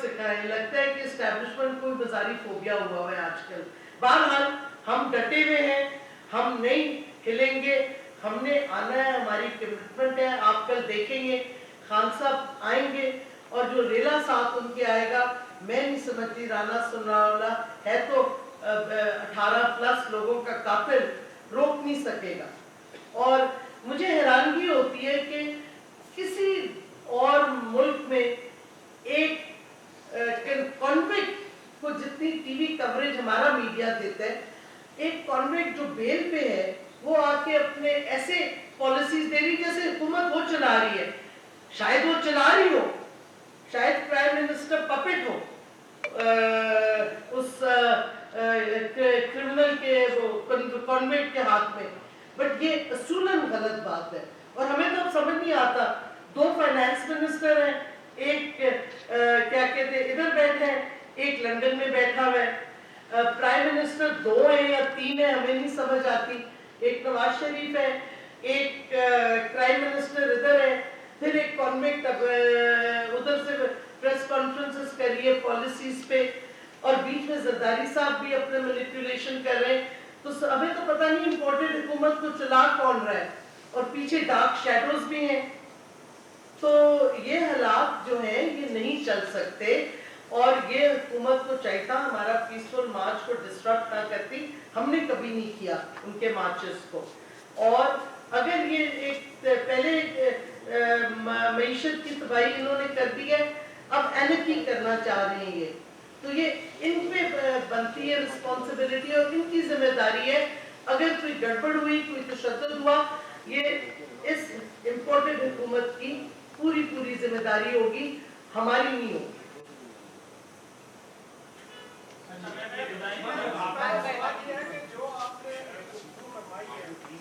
سکھائیں. لگتا ہے کہ اسٹیبلشمنٹ کو بازاری فوبیا ہوا ہے آج کل. بہرحال ہم ڈٹے ہوئے ہیں, ہم نہیں ہلیں گے, ہم نے آنا ہے, ہماری کمٹمنٹ ہے. آپ کل دیکھیں گے خان صاحب آئیں گے اور جو ریلا ساتھ ان کے آئے گا, میں نہیں سمجھتی رانا ثناءاللہ ہے تو 18+ لوگوں کا قاتل, روک نہیں سکے گا. اور مجھے حیرانگی ہوتی ہے کہ کسی اور ملک میں ایک کانویکٹ کو جتنی ٹی وی کوریج ہمارا میڈیا دیتا ہے, ایک کانویکٹ جو بیل پہ ہے وہ آ کے اپنے ایسے پالیسیز دے رہی جیسے حکومت وہ چلا رہی ہے. شاید وہ چلا رہی ہو, شاید پرائم منسٹر پپٹ ہو اس کرمنل کے کانویکٹ کے ہاتھ میں, بٹ یہ اصولاً غلط بات ہے. اور ہمیں تو اب سمجھ نہیں آتا, 2 فائنانس منسٹر ہیں, ایک کیا کہتے ہیں ادھر بیٹھے ہیں, ایک لندن میں بیٹھا ہوا ہے. پرائم منسٹر 2 ہیں یا 3 ہیں, ہمیں نہیں سمجھ آتی. ایک نواز شریف ہے, ایک پرائم منسٹر ادھر ہے, پھر ایک کانویکٹ ادھر سے پریس کانفرنسز کر رہی ہے پالیسیز پہ, اور بیچ میں زرداری صاحب بھی اپنے مینیپولیشن کر رہے ہیں. تو ہمیں تو پتہ نہیں امپورٹنٹ حکومت کو چلا کون رہا ہے, اور پیچھے ڈارک شیڈوز بھی ہیں. تو یہ حالات جو ہیں یہ نہیں چل سکتے, اور یہ حکومت کو چاہیے تھا ہمارا پیسفل مارچ کو ڈسٹربٹ نہ کرتی. ہم نے کبھی نہیں کیا ان کے مارچز کو. اور اگر یہ ایک پہلے معیشت کی تباہی انہوں نے کر دی ہے, اب اینکی کرنا چاہ رہے ہیں یہ, تو یہ ان پہ بنتی ہے رسپانسبلٹی اور ان کی ذمہ داری ہے. اگر کوئی گڑبڑ ہوئی, کوئی تشدد ہوا, یہ اس امپورٹنٹ حکومت کی پوری ذمہ داری ہوگی, ہماری نہیں ہوگی.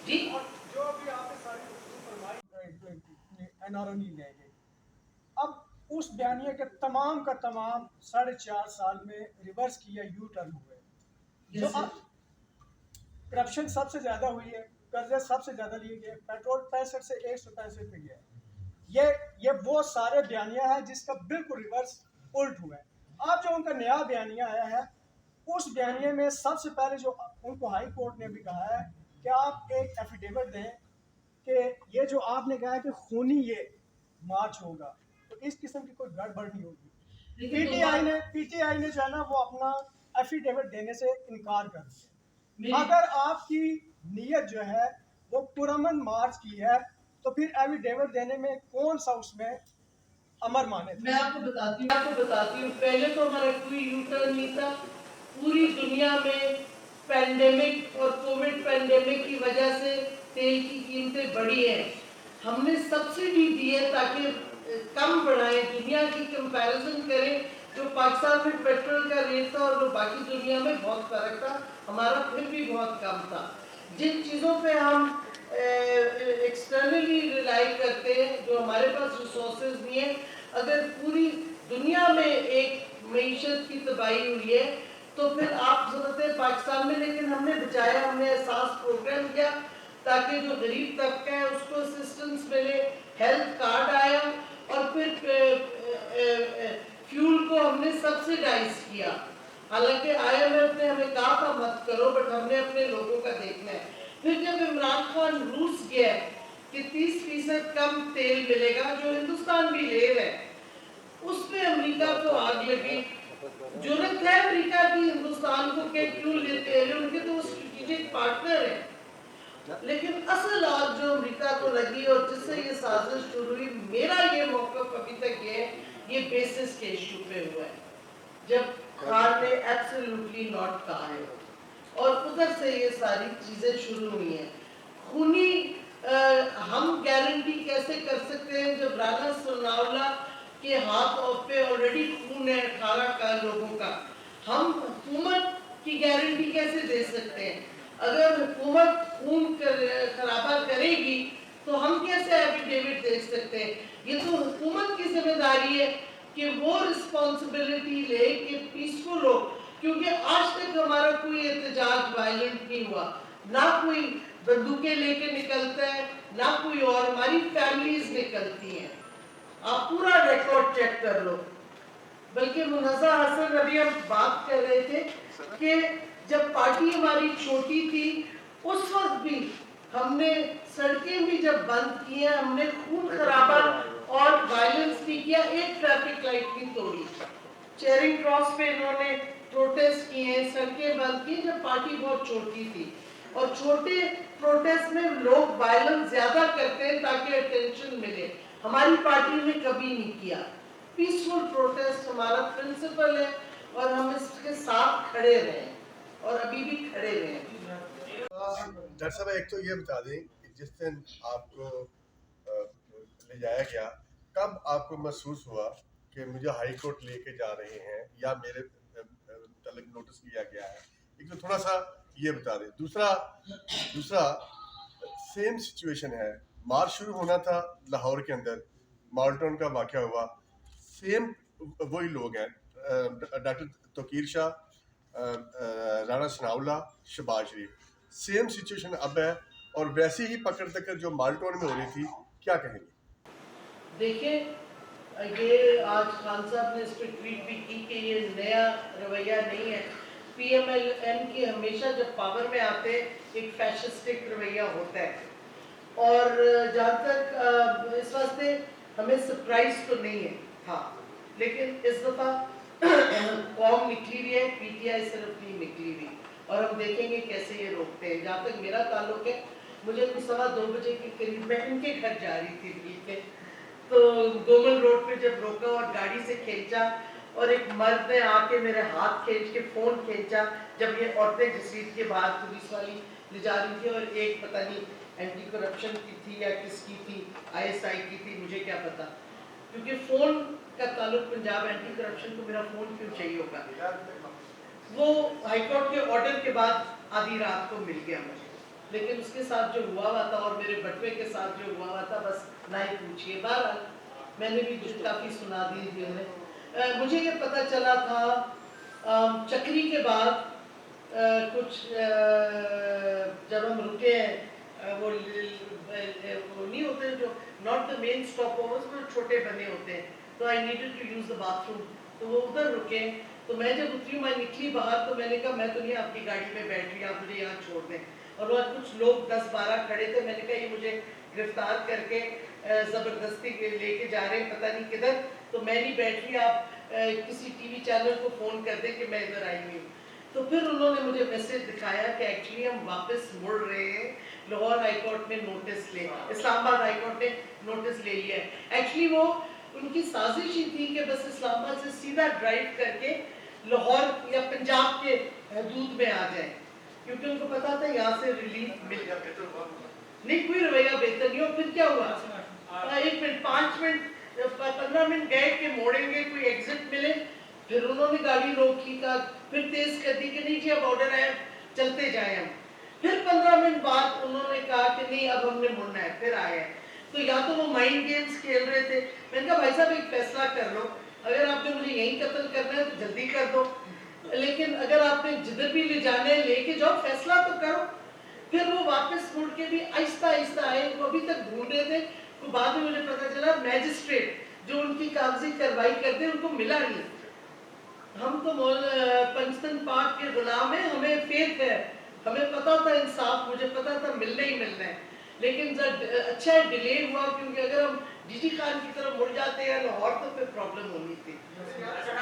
جی اب اس بیانیے کے تمام کا تمام 4.5 سال میں ریورس کیا, یو ٹرن ہوئے. جو کرپشن سب سے زیادہ ہوئی ہے, قرضے سب سے زیادہ لیے گئے, پیٹرول 65 سے 165 پہ گیا ہے. یہ وہ سارے بیانیہ ہیں جس کا بالکل ریورس الٹ ہوا ہے. اب جو ان کا نیا بیانیہ آیا ہے, اس بیانیے میں سب سے پہلے جو ان کو ہائی کورٹ نے بھی کہا ہے کہ آپ ایک ایفیڈیوٹ دیں کہ یہ جو آپ نے کہا ہے کہ خونی یہ مارچ ہوگا, تو اس قسم کی کوئی گڑبڑ نہیں ہوگی. پی ٹی آئی نے جو ہے نا وہ اپنا ایفیڈیوٹ دینے سے انکار کر دیا. اگر آپ کی نیت جو ہے وہ پرامن مارچ کی ہے تو پھر ایفیڈیوٹ دینے میں کون سا اس میں امر مانے تھے؟ میں آپ کو بتاتی ہوں. پہلے تو ہمارا کوئی یو ٹرن نہیں تھا. پوری دنیا میں پینڈیمک اور کووڈ پینڈیمک کی وجہ سے تیل کی قیمتیں بڑھی ہیں. ہم نے سبسڈی دی ہے تاکہ کم بڑھائیں, دنیا کی کمپیریزن کریں. جو پاکستان میں پیٹرول کا ریٹ تھا اور جو باقی دنیا میں بہت فرق تھا, ہمارا پھر بھی بہت کم تھا. جن چیزوں پہ ہم ایکسٹرنلی ریلائی کرتے ہیں, جو ہمارے پاس ریسورسز نہیں ہیں, اگر پوری دنیا میں ایک معیشت کی تباہی ہوئی ہے تو پھر آپ ضرورت ہے پاکستان میں, لیکن ہم نے بچایا, ہم نے احساس پروگرام کیا تاکہ جو غریب طبقہ ہے اس کو اسسٹنس ملے. ہیلتھ کارڈ آیا, اور پھر فیول کو ہم نے سبسیڈائز کیا. حالانکہ آئی ایم ایف نے ہمیں کہا تھا مت کرو, بٹ ہم نے اپنے لوگوں کا دیکھنا ہے. پھر جب عمران خان روس گیا کہ 30% کم تیل ملے گا, جو ہندوستان بھی لے رہا ہے, اس پہ امریکہ کو آگ لگی. جرت ہے امریکہ کی ہندوستان کو کہ کیوں لیتے ہیں, ان کے تو اسٹریٹجک پارٹنر ہیں. لیکن اصل آگ جو امریکہ کو لگی اور جس سے یہ سازش شروع ہوئی, میرا یہ موقف ابھی تک یہ بیسس کے ایشو پہ ہوا ہے, جب خان نے ایبسلیوٹلی ناٹ کہا ہے, اور ادھر سے یہ ساری چیزیں شروع ہوئی ہیں. خونی ہم گارنٹی کیسے کر سکتے ہیں جب رانا ثناءاللہ کے ہاتھ پہ آلریڈی خون ہے 18 کا لوگوں کا. ہم حکومت کی گارنٹی کیسے دے سکتے ہیں؟ اگر حکومت خون خرابہ کرے گی تو ہم کیسے ایفیڈیوٹ دے سکتے ہیں؟ یہ تو حکومت کی ذمہ داری ہے کہ وہ رسپانسبلٹی لے کہ پیسفل ہو, کیونکہ آج تک ہمارا کوئی احتجاج وائلنٹ نہیں ہوا, نہ کوئی بندوقیں لے کے نکلتا ہے, نہ کوئی اور, ہماری فیملیز نکلتی ہیں. آپ پورا ریکارڈ چیک کر لو. बल्कि मुनज़्ज़ा हसन अभी हम बात कर रहे थे कि जब पार्टी हमारी छोटी थी उस वक्त भी हमने सड़कें भी जब बंद की हैं, हमने खून खराबा और वायलेंस भी किया, एक ट्रैफिक लाइट भी तोड़ी, चेरिंग क्रॉस पे इन्होंने प्रोटेस्ट किए, सड़कें बंद की जब पार्टी बहुत छोटी थी। और छोटे प्रोटेस्ट में लोग वायलेंस ज्यादा करते हैं ताकि अटेंशन मिले, हमारी पार्टी ने कभी नहीं किया। पीसफुल प्रोटेस्ट हमारा प्रिंसिपल है और हम इसके साथ खड़े रहे और अभी भी खड़े रहे। डॉक्टर साहब एक तो ये बता दें कि जिस दिन आपको ले जाया गया, कब आपको महसूस हुआ कि मुझे हाई कोर्ट लेके जा रहे हैं या मेरे तलब नोटिस किया गया है? एक तो थोड़ा सा ये बता दें। दूसरा सेम सिचुएशन है, मार्च शुरू होना था लाहौर के अंदर, माल्टन का वाक़या हुआ, सेम वही लोग हैं, डॉक्टर तोकीर शाह, राना सनाउल्लाह, शहबाज शरीफ, सेम सिचुएशन अब है और वैसे ही पकड़ तक जो माल्टोन में हो रही थी, क्या कहेंगे? देखिए, ये आज खान साहब ने इस पर ट्वीट भी की कि ये नया रवैया नहीं है। PMLN की हमेशा जब पावर में आते एक फैशिस्टिक रवैया होता है और जहाँ तक इस वास्ते हमें सरप्राइज तो नहीं है, हाँ, लेकिन इस दफ़ा कौम निकली हुई है, PTI सिर्फ नहीं निकली हुई और हम देखेंगे कैसे ये रोकते हैं। जहाँ तक मेरा ताल्लुक है, मुझे कुछ 2:15 बजे के करीब मैं इनके घर जा रही थी दिल्ली के, तो गोमल रोड पे जब रोका और गाड़ी से खींचा और एक मर्द ने आके मेरे हाथ खींच के फ़ोन खींचा, जब ये औरतें घसीट के बाहर पुलिस वाली ले जा रही थी और एक पता नहीं एंटी करप्शन की थी या किसकी थी, ISI की थी, मुझे क्या पता, क्योंकि फ़ोन का ताल्लुक पंजाब एंटी करप्शन को मेरा फ़ोन क्यों चाहिए होगा। वो हाईकोर्ट के ऑर्डर के बाद आधी रात को मिल गया मुझे, लेकिन उसके साथ जो हुआ हुआ था और मेरे बटवे के साथ जो हुआ हुआ था बस ना ही पूछिए। बहरहाल मैंने भी कुछ काफ़ी सुना दी थी उन्हें। मुझे ये पता चला था चक्री के बाद कुछ जब हम रुके हैं, वो नहीं होते जो not the main stopovers, वो छोटे बने होते हैं, तो I needed to use the bathroom, तो वो उधर रुके। तो मैं जब उतरी, मैं निकली बाहर, तो मैंने कहा मैं तो नहीं आपकी गाड़ी में बैठ रही, आप मुझे यहाँ छोड़ दें। और वहाँ कुछ लोग 10-12 खड़े थे, मैंने कहा ये मुझे गिरफ्तार करके ज़बरदस्ती लेके जा रहे हैं पता नहीं किधर, तो मैं नहीं बैठ रही, आप किसी TV चैनल को फ़ोन कर दें कि मैं इधर आई हुई हूँ। तो फिर उन्होंने मुझे मैसेज दिखाया कि एक्चुअली हम वापस मुड़ रहे हैं, लाहौर हाई कोर्ट ने नोटिस ले, इस्लामाबाद हाई कोर्ट ने नोटिस ले लिया है। एक्चुअली वो उनकी साजिश ही थी कि बस इस्लामाबाद से सीधा ड्राइव करके लाहौर या पंजाब के हदूद में आ जाए, क्योंकि उनको पता था यहाँ से रिलीफ मिल जाए। नहीं, कोई रवैया बेहतर नहीं। और फिर क्या हुआ, 1 मिनट 5 मिनट 15 मिनट गए कि मोड़ेंगे, कोई एग्जिट मिले, फिर उन्होंने गाड़ी रोकी का, फिर तेज कर दी कि नहीं जी अब ऑर्डर है चलते जाए हम। फिर 15 मिनट बाद उन्होंने कहा कि नहीं अब हमने मुड़ना है, फिर आए हैं। तो या तो वो माइंड गेम्स खेल रहे थे, मैंने कहा भाई साहब एक फैसला कर लो, अगर आपने मुझे यहीं कत्ल करना है तो जल्दी कर दो, लेकिन अगर आपने जिधर भी ले जाना है लेके जाओ, फैसला तो करो। फिर वो वापस मुड़ के भी आहिस्ता आहिस्ता आए, वो अभी तक ढूंढ रहे थे, तो बाद में मुझे पता चला मैजिस्ट्रेट जो उनकी कागजी कार्रवाई करते हैं उनको मिला नहीं। हम तो पंचतन पाक के गुलाम हैं, हमें फेथ है, हमें पता था इंसाफ, मुझे पता था मिलना ही मिलना है, लेकिन अच्छा है डिले हुआ, क्योंकि अगर हम जीजी खान की तरफ मुड़ जाते हैं लाहौर तो फिर प्रॉब्लम होनी थी। जब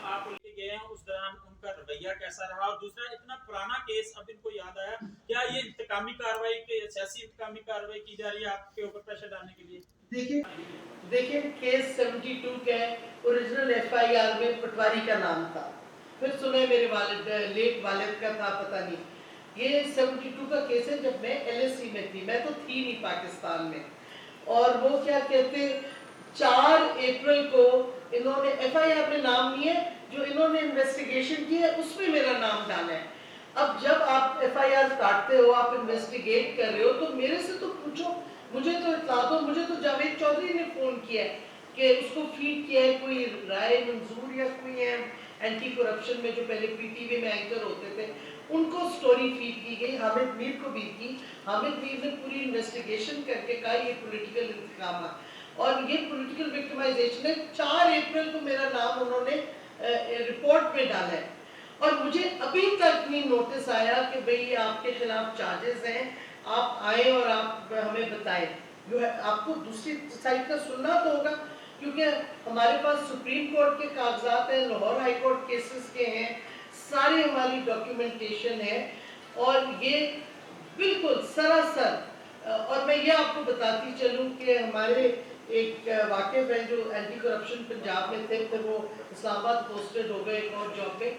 आप लेके गए हैं उस दौरान उनका रवैया कैसा रहा, और दूसरा इतना पुराना केस अब इनको याद आया, क्या ये इंतकामी कार्रवाई के सियासी इंतकामी कार्रवाई की जा रही है आपके ऊपर प्रेशर डालने के लिए? देखिए केस 72 के ओरिजिनल FIR में पटवारी का नाम था, फिर सुने मेरे लेट वालिद का था, पता नहीं। ये 72 का केस है जब मैं LSE में थी, मैं तो थी नहीं पाकिस्तान में। और वो क्या कहते, 4 अप्रैल को इन्होंने FIR में नाम नहीं है, जो इन्होंने इन्वेस्टिगेशन की है उसमें मेरा नाम डाला है। अब जब आप FIR काटते हो, आप इन्वेस्टिगेट कर रहे हो, तो मेरे से तो पूछो, मुझे तो इत्तला दो। मुझे तो जावेद चौधरी ने फ़ोन किया है कि उसको फीड किया है कोई राय मंजूर या कोई है एंटी करप्शन में जो पहले PTV में एंकर होते थे, उनको स्टोरी फीड की गई, हामिद मीर को भी की। हामिद मीर ने पूरी इन्वेस्टिगेशन करके कहा ये पॉलिटिकल इंतकाम है। और ये पॉलिटिकल विक्टिमाइजेशन है। 4 अप्रैल को मेरा नाम उन्होंने रिपोर्ट में डाला है और मुझे अभी तक नहीं नोटिस आया कि भाई आपके खिलाफ चार्जेस हैं, आप आए और आप हमें बताएं। आपको दूसरी साइड का सुनना तो होगा, क्योंकि हमारे पास सुप्रीम कोर्ट के कागजात हैं, लाहौर हाई कोर्ट केसेस के हैं, सारी हमारी डॉक्यूमेंटेशन है और ये बिल्कुल सरासर। और मैं ये आपको बताती चलूँ कि हमारे एक वाकिफ हैं जो एंटी करप्शन पंजाब में थे, फिर वो इस्लामाबाद पोस्टेड हो गए एक और जॉब पे।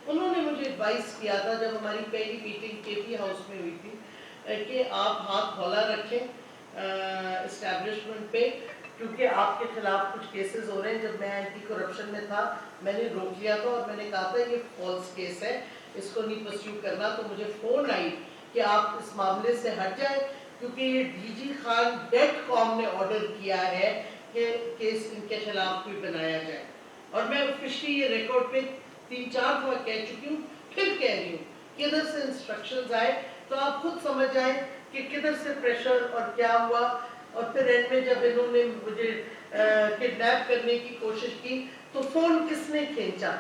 उन्होंने मुझे एडवाइस किया था जब हमारी पहली मीटिंग केपी हाउस में हुई थी कि आप हाथ हौला रखें इस्टेब्लिशमेंट पे, क्योंकि आपके खिलाफ कुछ केसेस हो रहे हैं। जब मैं एंटी करप्शन में था मैंने रोक लिया था और मैंने कहा था ये फॉल्स केस है, इसको नहीं परस्यू करना। तो मुझे फ़ोन आई कि आप इस मामले से हट जाए, क्योंकि ये डीजी खान डेट कॉम ने ऑर्डर किया है कि केस इनके खिलाफ कोई बनाया जाए। और मैं ऑफिशियली ये रिकॉर्ड पे 3-4 दफा कह चुकी हूँ, फिर कह रही हूँ, किधर से इंस्ट्रक्शंस आए तो आप खुद समझ जाए कि किधर से प्रेशर और क्या हुआ। और फिर एंड में जब इन्होंने मुझे किडनैप करने की कोशिश की तो फ़ोन किसने खींचा,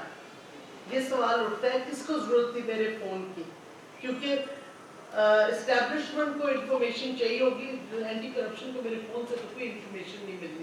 ये सवाल उठता है, किसको ज़रूरत थी मेरे फ़ोन की, क्योंकि एस्टैब्लिशमेंट को इंफॉर्मेशन चाहिए होगी, एंटी करप्शन को मेरे फ़ोन से तो कोई इंफॉर्मेशन नहीं मिली।